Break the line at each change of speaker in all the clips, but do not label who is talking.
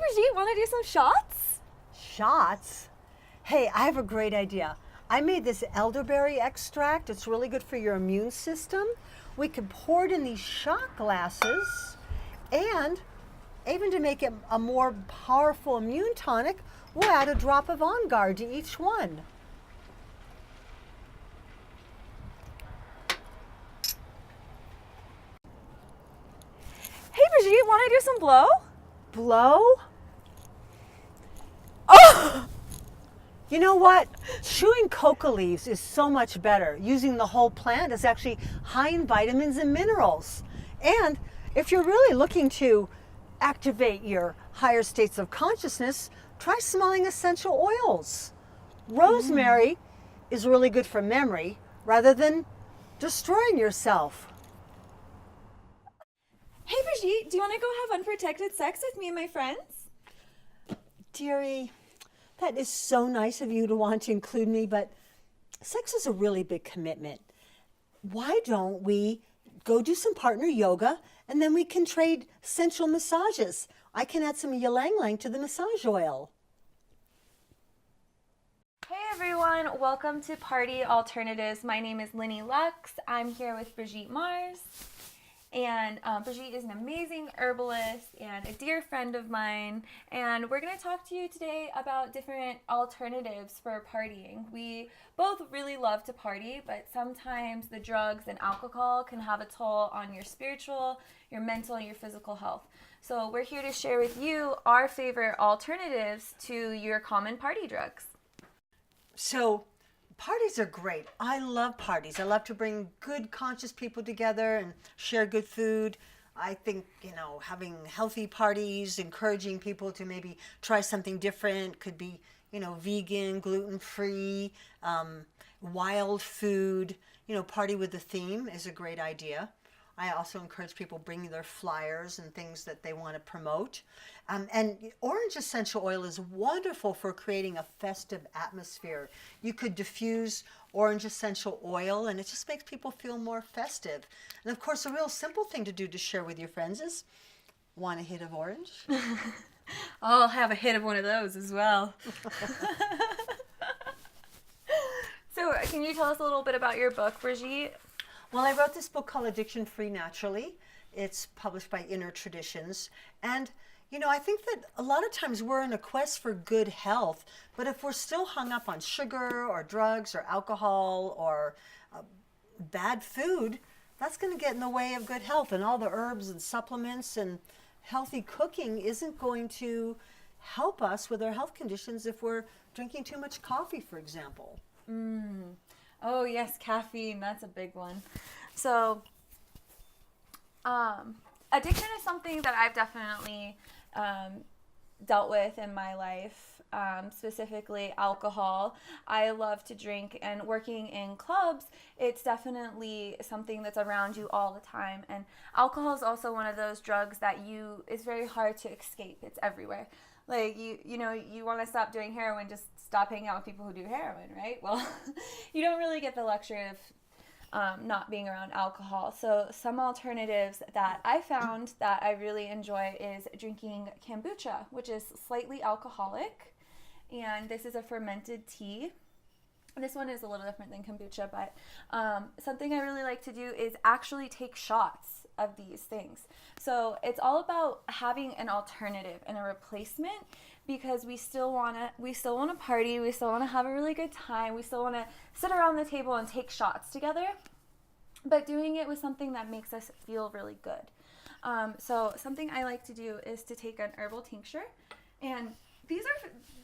Brigitte, want to do some shots?
Shots? Hey, I have a great idea. I made this elderberry extract. It's really good for your immune system. We could pour it in these shot glasses, and even to make it a more powerful immune tonic, we'll add a drop of On Guard to each one.
Hey Brigitte, want to do some blow?
Blow?
Oh!
You know what? Chewing coca leaves is so much better. Using the whole plant is actually high in vitamins and minerals. And if you're really looking to activate your higher states of consciousness, try smelling essential oils. Rosemary is really good for memory rather than destroying yourself.
Hey Brigitte, do you want to go have unprotected sex with me and my friends?
Dearie, that is so nice of you to want to include me, but sex is a really big commitment. Why don't we go do some partner yoga, and then we can trade sensual massages? I can add some ylang ylang to the massage oil.
Hey everyone, welcome to Party Alternatives. My name is Linny Lux. I'm here with Brigitte Mars. And Brigitte is an amazing herbalist and a dear friend of mine. And we're going to talk to you today about different alternatives for partying. We both really love to party, but sometimes the drugs and alcohol can have a toll on your spiritual, your mental, and your physical health. So we're here to share with you our favorite alternatives to your common party drugs.
So, parties are great. I love parties. I love to bring good, conscious people together and share good food. I think, having healthy parties, encouraging people to maybe try something different, could be, vegan, gluten-free, wild food, party with a theme is a great idea. I also encourage people bringing their flyers and things that they want to promote. And orange essential oil is wonderful for creating a festive atmosphere. You could diffuse orange essential oil, and it just makes people feel more festive. And of course, a real simple thing to do to share with your friends is, want a hit of orange?
I'll have a hit of one of those as well. So, can you tell us a little bit about your book, Brigitte?
Well, I wrote this book called Addiction Free Naturally. It's published by Inner Traditions. And, I think that a lot of times we're in a quest for good health, but if we're still hung up on sugar or drugs or alcohol or bad food, that's going to get in the way of good health. And all the herbs and supplements and healthy cooking isn't going to help us with our health conditions if we're drinking too much coffee, for example.
Oh yes, caffeine, that's a big one. So, addiction is something that I've definitely dealt with in my life, specifically alcohol. I love to drink, and working in clubs, it's definitely something that's around you all the time. And alcohol is also one of those drugs that it's very hard to escape. It's everywhere. Like, you want to stop doing heroin, just stop hanging out with people who do heroin, right? Well, you don't really get the luxury of not being around alcohol. So some alternatives that I found that I really enjoy is drinking kombucha, which is slightly alcoholic. And this is a fermented tea. This one is a little different than kombucha, but something I really like to do is actually take shots of these things. So it's all about having an alternative and a replacement, because we still want to party, we still want to have a really good time, we still want to sit around the table and take shots together, but doing it with something that makes us feel really good. So something I like to do is to take an herbal tincture, and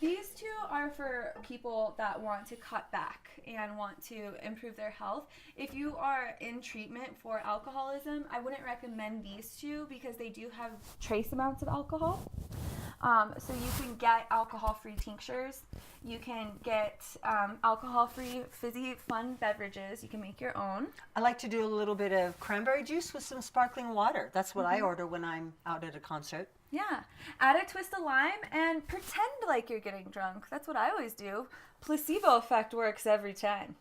these two are for people that want to cut back and want to improve their health. If you are in treatment for alcoholism, I wouldn't recommend these two because they do have trace amounts of alcohol. So you can get alcohol-free tinctures. You can get alcohol-free, fizzy, fun beverages. You can make your own.
I like to do a little bit of cranberry juice with some sparkling water. That's what I order when I'm out at a concert.
Yeah. Add a twist of lime and pretend like you're getting drunk. That's what I always do. Placebo effect works every time.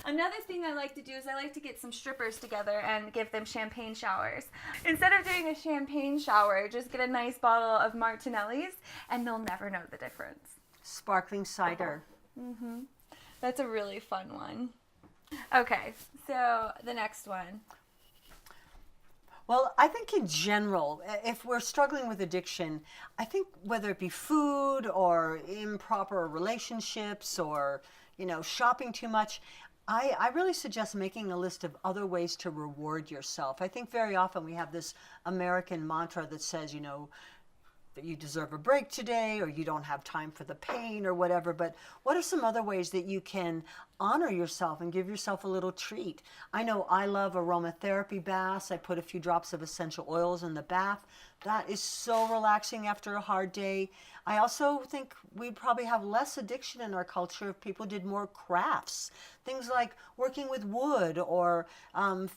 Another thing I like to do is I like to get some strippers together and give them champagne showers. Instead of doing a champagne shower, just get a nice bottle of Martinelli's and they'll never know the difference.
Sparkling cider.
That's a really fun one. Okay, so the next one.
Well, I think in general, if we're struggling with addiction, I think whether it be food or improper relationships or, shopping too much, I really suggest making a list of other ways to reward yourself. I think very often we have this American mantra that says, that you deserve a break today or you don't have time for the pain or whatever. But what are some other ways that you can honor yourself and give yourself a little treat? I know I love aromatherapy baths. I put a few drops of essential oils in the bath. That is so relaxing after a hard day. I also think we'd probably have less addiction in our culture if people did more crafts. Things like working with wood or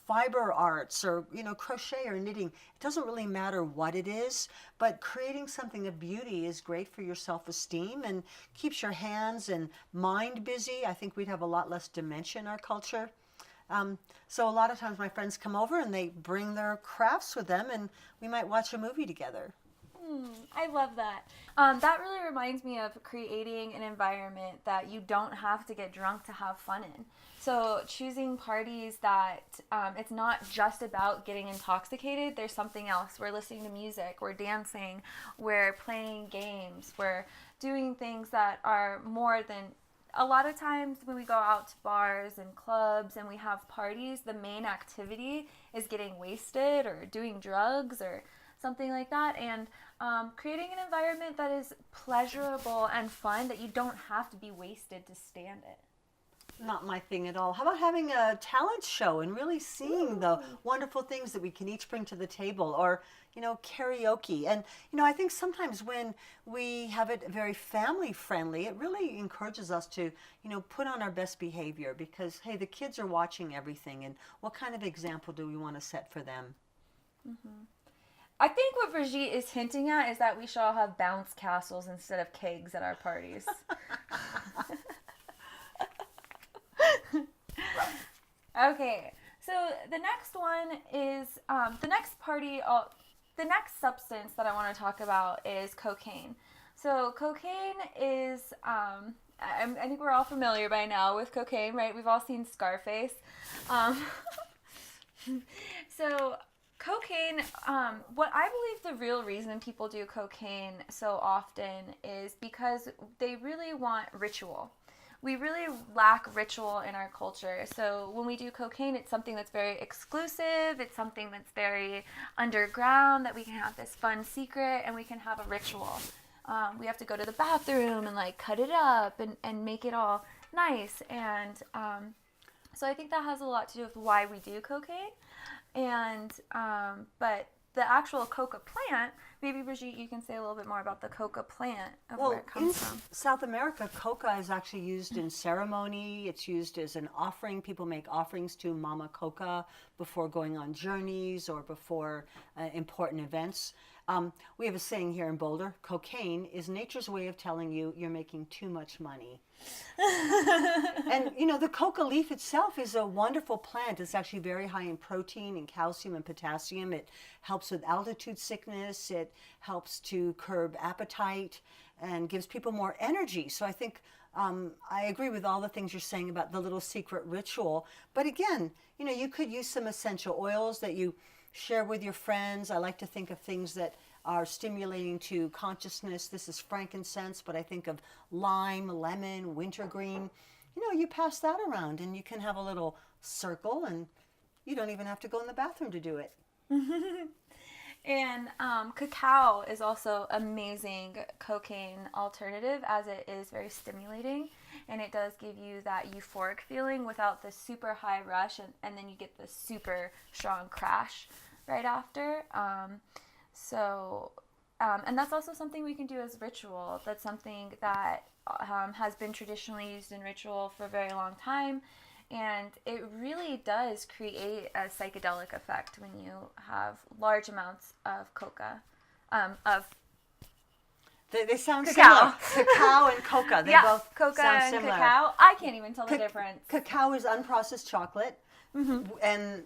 fiber arts or, crochet or knitting. It doesn't really matter what it is, but creating something of beauty is great for your self-esteem and keeps your hands and mind busy. I think we'd have a lot less dementia in our culture. So a lot of times my friends come over and they bring their crafts with them and we might watch a movie together.
I love that. That really reminds me of creating an environment that you don't have to get drunk to have fun in. So choosing parties that it's not just about getting intoxicated. There's something else. We're listening to music. We're dancing. We're playing games. We're doing things that are more than... A lot of times when we go out to bars and clubs and we have parties, the main activity is getting wasted or doing drugs or something like that. And creating an environment that is pleasurable and fun, that you don't have to be wasted to stand it.
Not my thing at all. How about having a talent show and really seeing the wonderful things that we can each bring to the table, or, karaoke. And, I think sometimes when we have it very family friendly, it really encourages us to, put on our best behavior because, hey, the kids are watching everything. And what kind of example do we want to set for them?
I think what Brigitte is hinting at is that we should all have bounce castles instead of kegs at our parties. Okay, so the next one is the next substance that I want to talk about is cocaine. So cocaine is, I think we're all familiar by now with cocaine, right? We've all seen Scarface. So cocaine, what I believe the real reason people do cocaine so often is because they really want ritual. We really lack ritual in our culture. So when we do cocaine, it's something that's very exclusive. It's something that's very underground, that we can have this fun secret and we can have a ritual. We have to go to the bathroom and cut it up and make it all nice. And so I think that has a lot to do with why we do cocaine. And but the actual coca plant, maybe Brigitte, you can say a little bit more about the coca plant of where it comes from.
South America, coca is actually used in ceremony. It's used as an offering. People make offerings to Mama Coca before going on journeys or before important events. We have a saying here in Boulder: cocaine is nature's way of telling you you're making too much money. And the coca leaf itself is a wonderful plant. It's actually very high in protein and calcium and potassium. It helps with altitude sickness. It helps to curb appetite and gives people more energy. So I think I agree with all the things you're saying about the little secret ritual. But again, you could use some essential oils that you share with your friends. I like to think of things that are stimulating to consciousness. This is frankincense, but I think of lime, lemon, wintergreen. You pass that around and you can have a little circle and you don't even have to go in the bathroom to do it.
And cacao is also amazing cocaine alternative, as it is very stimulating and it does give you that euphoric feeling without the super high rush, and then you get the super strong crash right after. And that's also something we can do as ritual. That's something that has been traditionally used in ritual for a very long time. And it really does create a psychedelic effect when you have large amounts of coca.
They sound
Cacao.
similar. Cacao and coca. They both
coca
sound
and
similar.
cacao. I can't even tell the difference.
Cacao is unprocessed chocolate, and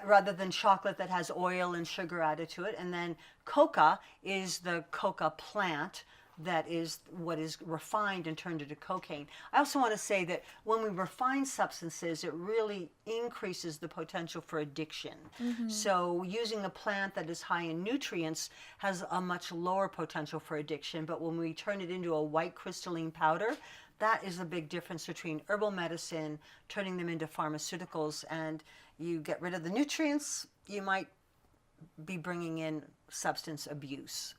rather than chocolate that has oil and sugar added to it. And then coca is the coca plant that is what is refined and turned into cocaine. I also want to say that when we refine substances, it really increases the potential for addiction. So using a plant that is high in nutrients has a much lower potential for addiction, but when we turn it into a white crystalline powder, that is a big difference between herbal medicine, turning them into pharmaceuticals, and you get rid of the nutrients, you might be bringing in substance abuse.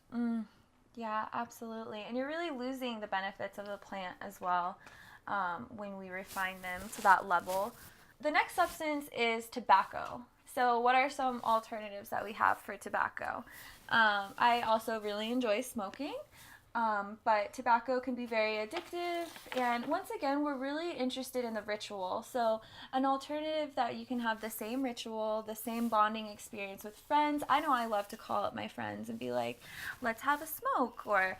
Yeah, absolutely. And you're really losing the benefits of the plant as well when we refine them to that level. The next substance is tobacco. So what are some alternatives that we have for tobacco? I also really enjoy smoking. But tobacco can be very addictive, and once again, we're really interested in the ritual. So an alternative that you can have the same ritual, the same bonding experience with friends. I know I love to call up my friends and be like, let's have a smoke. Or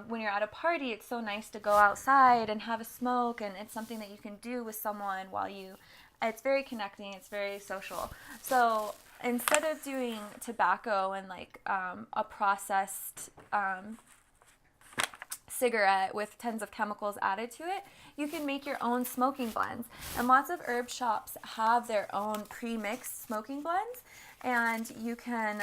when you're at a party, it's so nice to go outside and have a smoke, and it's something that you can do with someone it's very connecting, it's very social. So instead of doing tobacco and like a processed cigarette with tons of chemicals added to it, you can make your own smoking blends. And lots of herb shops have their own pre-mixed smoking blends, and you can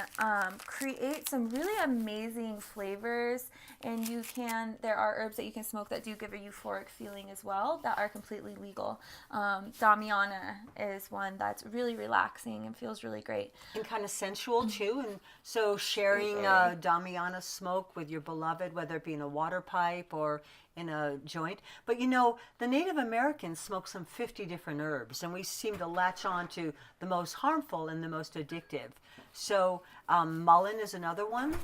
create some really amazing flavors. And there are herbs that you can smoke that do give a euphoric feeling as well that are completely legal. Damiana is one that's really relaxing and feels really great.
And kind of sensual too. And so sharing Damiana smoke with your beloved, whether it be in a water pipe or in a joint. But the Native Americans smoke some 50 different herbs, and we seem to latch on to the most harmful and the most addictive. So mullein is another one.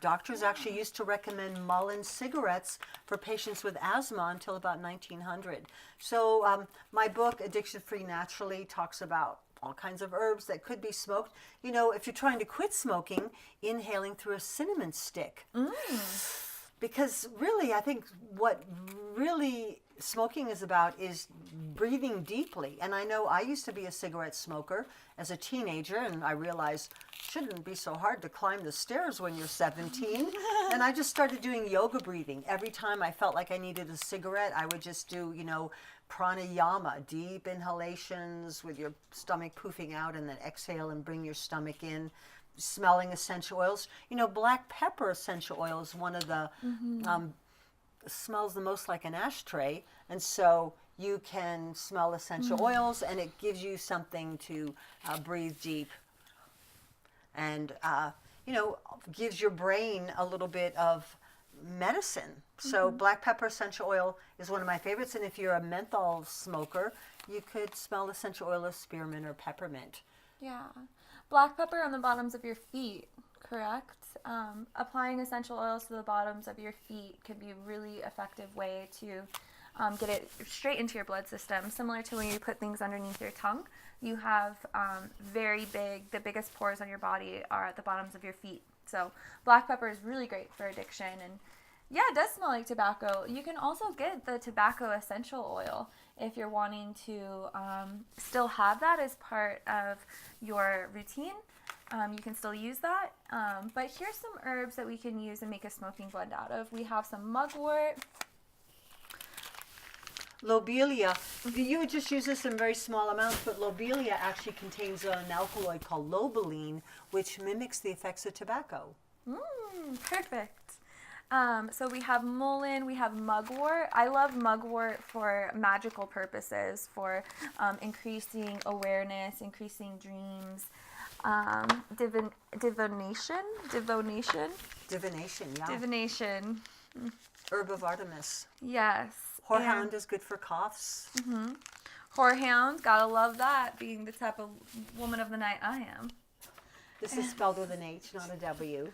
Doctors actually used to recommend mullein cigarettes for patients with asthma until about 1900. So my book, Addiction Free Naturally, talks about all kinds of herbs that could be smoked. If you're trying to quit smoking, inhaling through a cinnamon stick. Because really, I think what really smoking is about is breathing deeply. And I know I used to be a cigarette smoker as a teenager, and I realized it shouldn't be so hard to climb the stairs when you're 17. And I just started doing yoga breathing. Every time I felt like I needed a cigarette, I would just do, pranayama, deep inhalations with your stomach poofing out, and then exhale and bring your stomach in. Smelling essential oils. Black pepper essential oil is one of the smells the most like an ashtray, and so you can smell essential oils, and it gives you something to breathe deep, and gives your brain a little bit of medicine. So black pepper essential oil is one of my favorites, and if you're a menthol smoker, you could smell essential oil of spearmint or peppermint.
Yeah. Black pepper on the bottoms of your feet, correct? Applying essential oils to the bottoms of your feet can be a really effective way to get it straight into your blood system. Similar to when you put things underneath your tongue, you have the biggest pores on your body are at the bottoms of your feet. So black pepper is really great for addiction. And yeah, it does smell like tobacco. You can also get the tobacco essential oil if you're wanting to still have that as part of your routine. You can still use that. But here's some herbs that we can use and make a smoking blend out of. We have some mugwort.
Lobelia. You would just use this in very small amounts, but lobelia actually contains an alkaloid called lobeline, which mimics the effects of tobacco.
Perfect. So we have mullein, we have mugwort. I love mugwort for magical purposes, for increasing awareness, increasing dreams, divination, yeah. Divination.
Herb of Artemis.
Yes.
Horehound is good for coughs.
Horehound, gotta love that, being the type of woman of the night I am.
This is spelled with an H, not a W.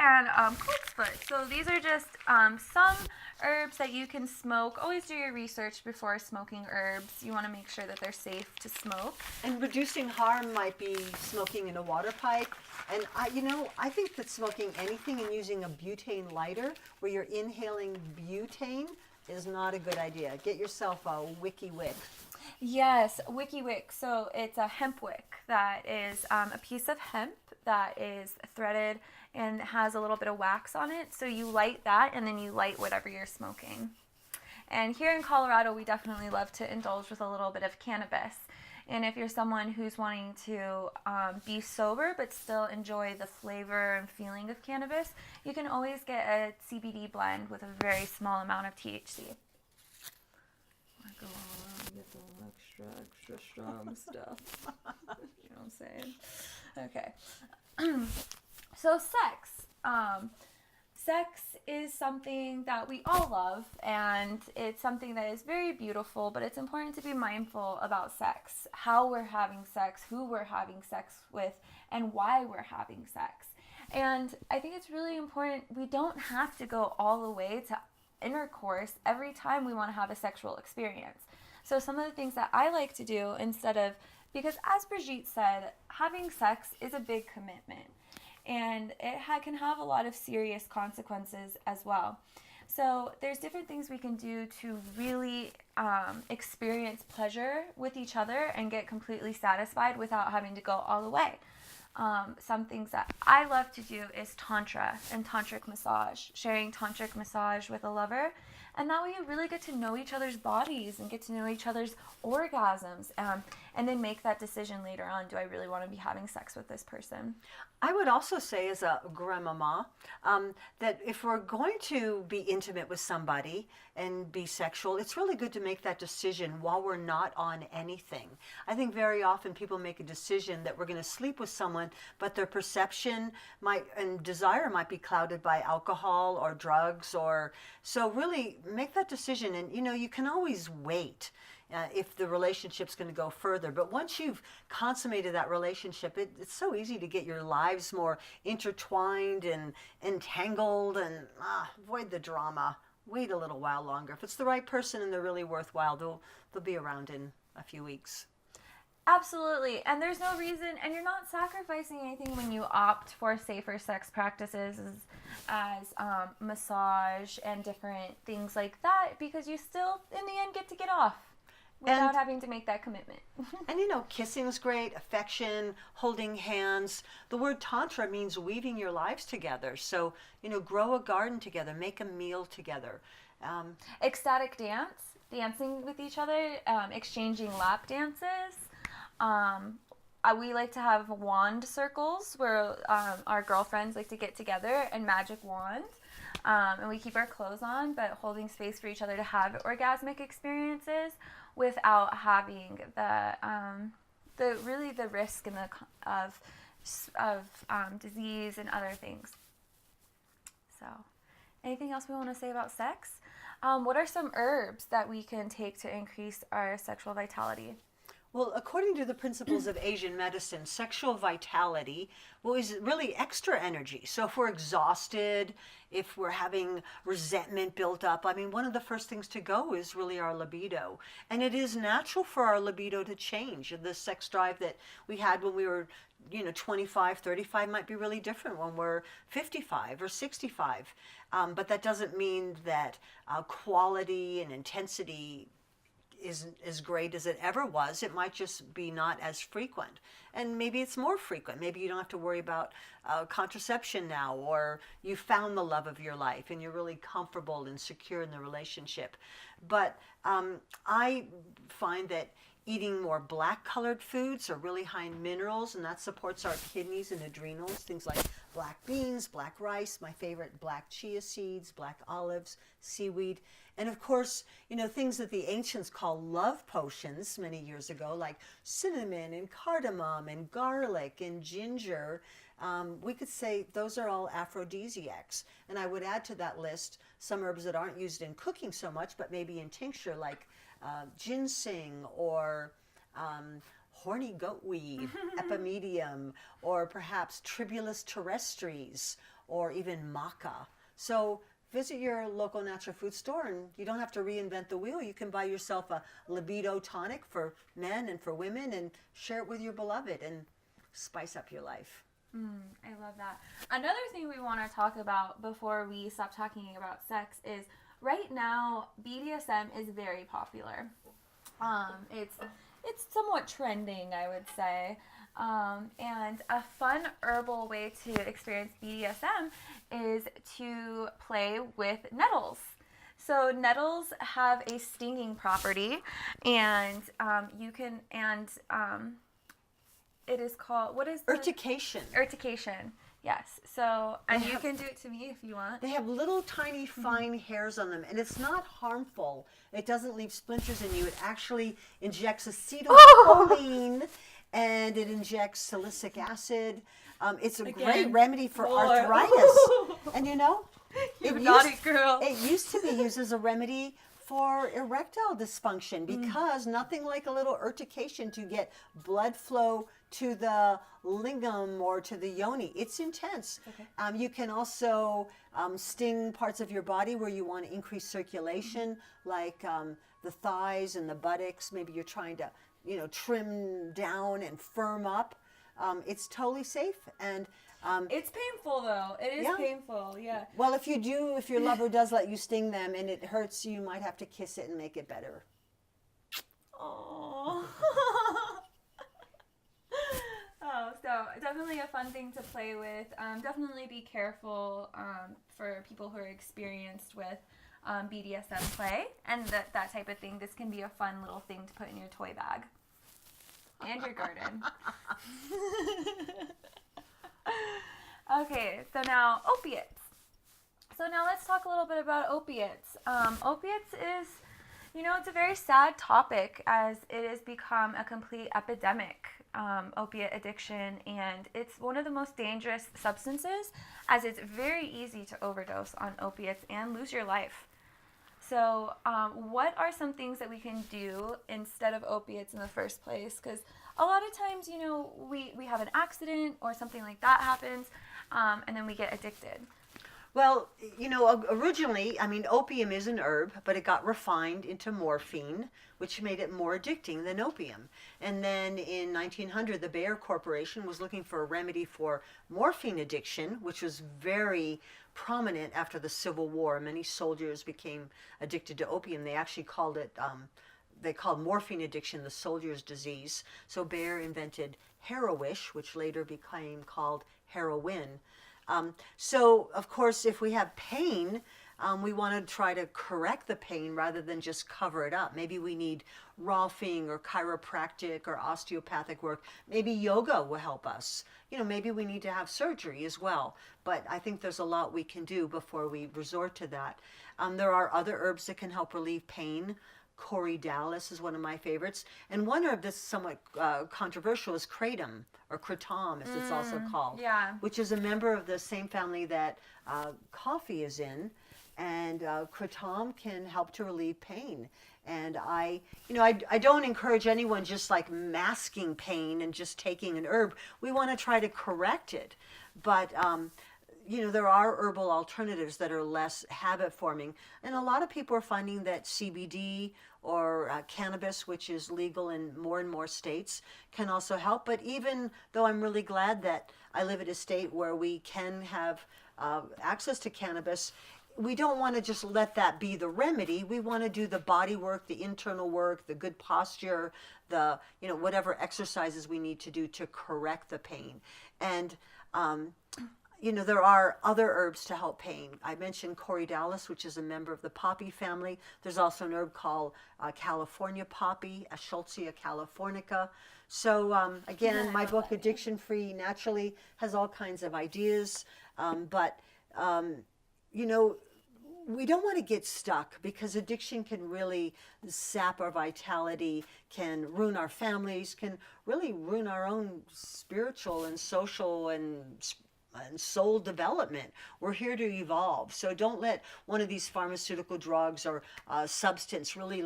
and coltsfoot. So these are just some herbs that you can smoke. Always do your research before smoking herbs. You want to make sure that they're safe to smoke.
And reducing harm might be smoking in a water pipe. And I think that smoking anything and using a butane lighter where you're inhaling butane is not a good idea. Get yourself a wicky wick.
Yes, wicky wick. So it's a hemp wick that is a piece of hemp that is threaded and has a little bit of wax on it. So you light that and then you light whatever you're smoking. And here in Colorado, we definitely love to indulge with a little bit of cannabis. And if you're someone who's wanting to be sober but still enjoy the flavor and feeling of cannabis, you can always get a CBD blend with a very small amount of THC. I go on and get the extra strong stuff. You know what I'm saying? Okay. So sex. Sex is something that we all love, and it's something that is very beautiful, but it's important to be mindful about sex, how we're having sex, who we're having sex with, and why we're having sex. And I think it's really important, we don't have to go all the way to intercourse every time we want to have a sexual experience. So some of the things that I like to do because as Brigitte said, having sex is a big commitment. And it can have a lot of serious consequences as well. So there's different things we can do to really experience pleasure with each other and get completely satisfied without having to go all the way. Some things that I love to do is tantra and tantric massage, sharing tantric massage with a lover. And that way you really get to know each other's bodies and get to know each other's orgasms, and then make that decision later on. Do I really want to be having sex with this person?
I would also say, as a grandmama, that if we're going to be intimate with somebody and be sexual, it's really good to make that decision while we're not on anything. I think very often people make a decision that we're going to sleep with someone, but their perception and desire might be clouded by alcohol or drugs, so really make that decision. And you can always wait if the relationship's going to go further. But once you've consummated that relationship, it's so easy to get your lives more intertwined and entangled, and avoid the drama. Wait a little while longer. If it's the right person and they're really worthwhile, they'll be around in a few weeks.
Absolutely. And there's no reason, and you're not sacrificing anything when you opt for safer sex practices as massage and different things like that, because you still, in the end, get to get off without having to make that commitment.
And kissing is great, affection, holding hands. The word tantra means weaving your lives together. So, grow a garden together, make a meal together.
Ecstatic dance, dancing with each other, exchanging lap dances. We like to have wand circles where our girlfriends like to get together and magic wands. And we keep our clothes on, but holding space for each other to have orgasmic experiences without having the risk and of disease and other things. So, anything else we want to say about sex? What are some herbs that we can take to increase our sexual vitality?
Well, according to the principles of Asian medicine, sexual vitality is really extra energy. So if we're exhausted, if we're having resentment built up, one of the first things to go is really our libido. And it is natural for our libido to change. The sex drive that we had when we were 25, 35 might be really different when we're 55 or 65. But that doesn't mean that quality and intensity isn't as great as it ever was. It might just be not as frequent. And maybe it's more frequent. Maybe you don't have to worry about contraception now, or you found the love of your life and you're really comfortable and secure in the relationship. But I find that eating more black colored foods are really high in minerals, and that supports our kidneys and adrenals. Things like black beans, black rice, my favorite, black chia seeds, black olives, seaweed. And of course, things that the ancients call love potions many years ago, like cinnamon and cardamom and garlic and ginger. We could say those are all aphrodisiacs. And I would add to that list some herbs that aren't used in cooking so much, but maybe in tincture, like ginseng or horny goatweed, epimedium, or perhaps Tribulus terrestris, or even maca. So visit your local natural food store, and you don't have to reinvent the wheel. You can buy yourself a libido tonic for men and for women and share it with your beloved and spice up your life.
I love that. Another thing we want to talk about before we stop talking about sex is right now BDSM is very popular. It's somewhat trending, I would say. And a fun herbal way to experience BDSM is to play with nettles. So nettles have a stinging property, and it is called, what is the?
Urtication.
Urtication, yes. So, and you can do it to me if you want.
They have little tiny fine hairs on them, and it's not harmful. It doesn't leave splinters in you. It actually injects acetylcholine, and it injects salicylic acid. It's a great remedy for arthritis. And you know,
naughty girl.
It used to be used as a remedy for erectile dysfunction because nothing like a little urtication to get blood flow to the lingam or to the yoni. It's intense. Okay. You can also sting parts of your body where you want to increase circulation, like the thighs and the buttocks. Maybe you're trying to, trim down and firm up. It's totally safe, and
it's painful though. It is painful, yeah.
Well, if your lover does let you sting them and it hurts, you might have to kiss it and make it better.
Oh. So definitely a fun thing to play with. Definitely be careful for people who are experienced with BDSM play and that type of thing. This can be a fun little thing to put in your toy bag and your garden. Okay, so now opiates. So now let's talk a little bit about opiates. Opiates is, it's a very sad topic as it has become a complete epidemic, opiate addiction, and it's one of the most dangerous substances as it's very easy to overdose on opiates and lose your life. So what are some things that we can do instead of opiates in the first place? Because a lot of times, we have an accident or something like that happens, and then we get addicted.
Well, originally, opium is an herb, but it got refined into morphine, which made it more addicting than opium. And then in 1900, the Bayer Corporation was looking for a remedy for morphine addiction, which was very prominent after the Civil War. Many soldiers became addicted to opium. They actually called it, they called morphine addiction the soldier's disease. So Bayer invented Heroish, which later became called heroin. So, of course, if we have pain, we want to try to correct the pain rather than just cover it up. Maybe we need Rolfing or chiropractic or osteopathic work. Maybe yoga will help us. Maybe we need to have surgery as well. But I think there's a lot we can do before we resort to that. There are other herbs that can help relieve pain. Corydalis is one of my favorites. And one herb that's somewhat controversial is kratom, or kratom as it's also called, which is a member of the same family that coffee is in. And kratom can help to relieve pain. And I don't encourage anyone just like masking pain and just taking an herb. We want to try to correct it. But there are herbal alternatives that are less habit forming. And a lot of people are finding that CBD or cannabis, which is legal in more and more states, can also help. But even though I'm really glad that I live in a state where we can have access to cannabis, we don't want to just let that be the remedy. We want to do the body work, the internal work, the good posture, the, whatever exercises we need to do to correct the pain. And, there are other herbs to help pain. I mentioned Corydalis, which is a member of the poppy family. There's also an herb called California poppy, Schultzia californica. So again, my book, Addiction Free Naturally, has all kinds of ideas. But we don't want to get stuck because addiction can really sap our vitality, can ruin our families, can really ruin our own spiritual and social and soul development. We're here to evolve. So don't let one of these pharmaceutical drugs or substance really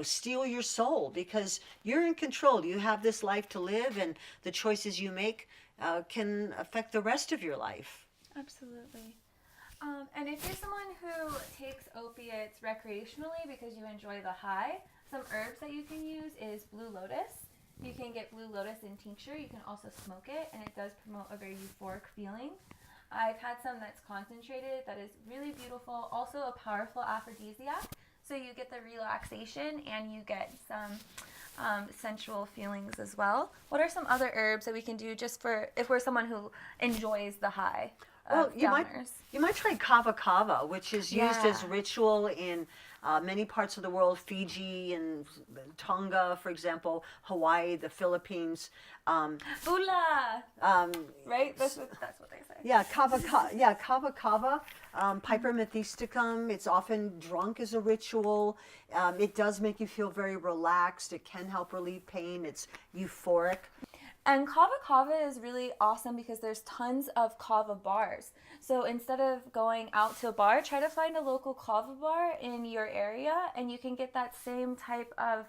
steal your soul, because you're in control. You have this life to live, and the choices you make can affect the rest of your life.
Absolutely. And if you're someone who takes opiates recreationally because you enjoy the high, some herbs that you can use is blue lotus. You can get blue lotus in tincture. You can also smoke it, and it does promote a very euphoric feeling. I've had some that's concentrated that is really beautiful, also a powerful aphrodisiac. So you get the relaxation and you get some sensual feelings as well. What are some other herbs that we can do just for if we're someone who enjoys the high?
Well, you might try kava kava, which is used as ritual in many parts of the world, Fiji and Tonga, for example, Hawaii, the Philippines.
Bula! Right? That's what they say.
Yeah, kava kava, Piper methysticum. It's often drunk as a ritual. It does make you feel very relaxed. It can help relieve pain. It's euphoric.
And kava kava is really awesome because there's tons of kava bars. So instead of going out to a bar, try to find a local kava bar in your area, and you can get that same type of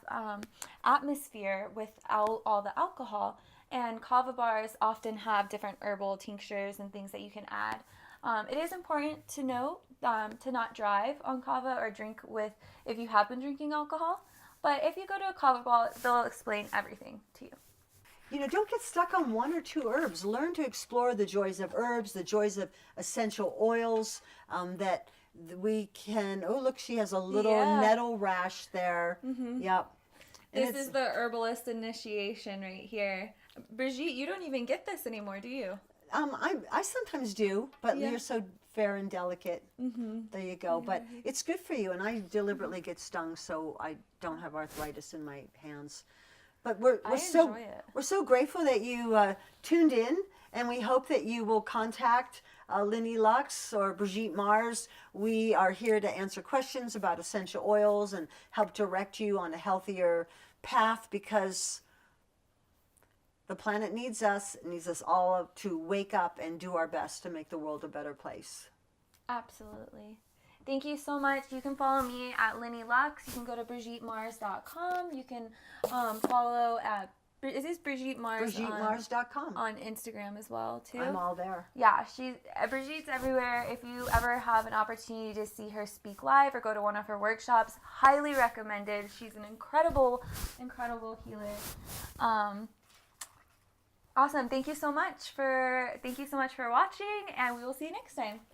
atmosphere without all the alcohol. And kava bars often have different herbal tinctures and things that you can add. It is important to note to not drive on kava or drink with if you have been drinking alcohol. But if you go to a kava bar, they'll explain everything to you.
Don't get stuck on one or two herbs. Learn to explore the joys of herbs, the joys of essential oils that we can. Oh, look, she has a little nettle rash there. Mm-hmm. Yep.
This is the herbalist initiation right here. Brigitte, you don't even get this anymore, do you?
I sometimes do, but you're so fair and delicate. Mm-hmm. There you go. Yeah. But it's good for you, and I deliberately get stung so I don't have arthritis in my hands. But we're so grateful that you tuned in, and we hope that you will contact Linny Lux or Brigitte Mars. We are here to answer questions about essential oils and help direct you on a healthier path, because the planet needs us. It needs us all to wake up and do our best to make the world a better place.
Absolutely. Thank you so much. You can follow me at Linny Lux. You can go to BrigitteMars.com. You can follow at, is this Brigitte Mars?
BrigitteMars.com.
On Instagram as well, too.
I'm all there.
Yeah, Brigitte's everywhere. If you ever have an opportunity to see her speak live or go to one of her workshops, highly recommended. She's an incredible, incredible healer. Awesome. Thank you so much for watching, and we will see you next time.